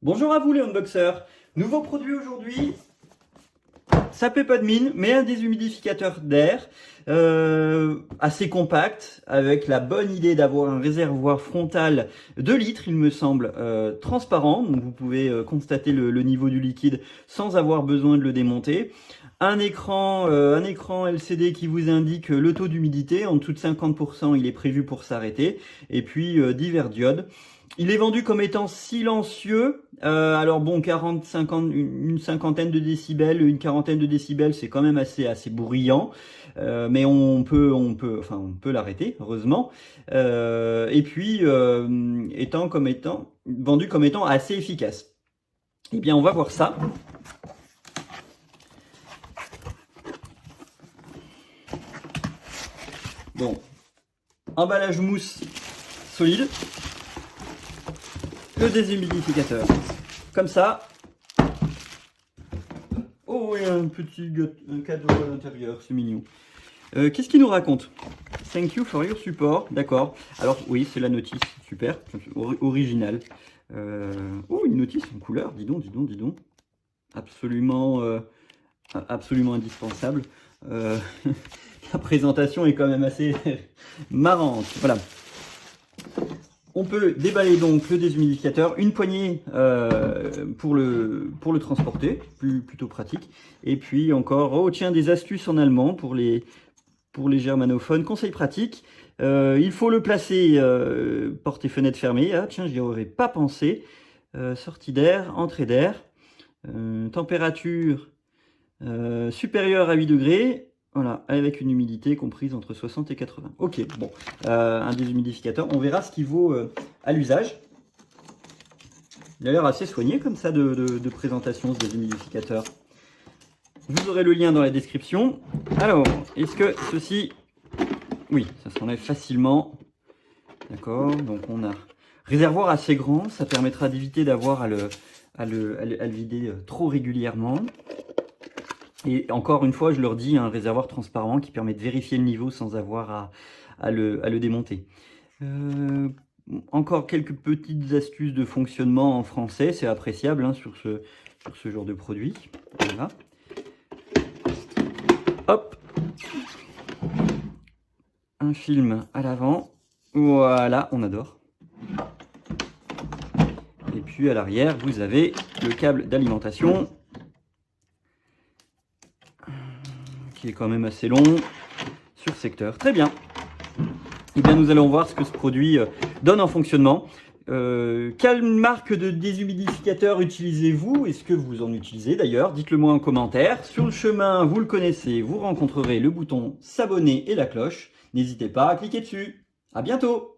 Bonjour à vous les unboxers. Nouveau produit aujourd'hui, ça paie pas de mine, mais un déshumidificateur d'air assez compact, avec la bonne idée d'avoir un réservoir frontal de litres, il me semble, transparent, donc vous pouvez constater le niveau du liquide sans avoir besoin de le démonter. Un écran LCD qui vous indique le taux d'humidité, en dessous de 50%, il est prévu pour s'arrêter, et puis divers diodes. Il est vendu comme étant silencieux. Alors bon, 40, 50, une cinquantaine de décibels, une quarantaine de décibels, c'est quand même assez bruyant. Mais on peut l'arrêter, heureusement. Et puis, étant vendu comme étant assez efficace. Eh bien, on va voir ça. Bon, emballage mousse solide. Le déshumidificateur. Comme ça. Oh, et un petit cadeau à l'intérieur, c'est mignon. Qu'est-ce qu'il nous raconte? Thank you for your support. D'accord. Alors, oui, c'est la notice. Super. Original. Oh, une notice en couleur. Dis donc. Absolument indispensable. La présentation est quand même assez marrante. Voilà. On peut déballer donc le déshumidificateur, une poignée pour le transporter, plutôt pratique. Et puis encore, oh tiens, des astuces en allemand pour les germanophones. Conseil pratique, il faut le placer porte et fenêtre fermée. Ah tiens, j'y aurais pas pensé. Sortie d'air, entrée d'air, température supérieure à 8 degrés. Voilà, avec une humidité comprise entre 60 et 80. Ok, bon, un déshumidificateur. On verra ce qu'il vaut à l'usage. Il a l'air assez soigné comme ça de présentation, ce déshumidificateur. Vous aurez le lien dans la description. Alors, est-ce que ceci... Oui, ça s'enlève facilement. D'accord, donc on a réservoir assez grand. Ça permettra d'éviter d'avoir à le vider trop régulièrement. Et encore une fois, je leur dis, un réservoir transparent qui permet de vérifier le niveau sans avoir à le démonter. Encore quelques petites astuces de fonctionnement en français, c'est appréciable hein, sur ce genre de produit. Voilà. Hop, un film à l'avant. Voilà, on adore. Et puis à l'arrière, vous avez le câble d'alimentation, qui est quand même assez long, sur secteur. Très bien. Eh bien, nous allons voir ce que ce produit donne en fonctionnement. Quelle marque de déshumidificateur utilisez-vous? Est-ce que vous en utilisez d'ailleurs? Dites-le moi en commentaire. Sur le chemin, vous le connaissez, vous rencontrerez le bouton s'abonner et la cloche. N'hésitez pas à cliquer dessus. À bientôt!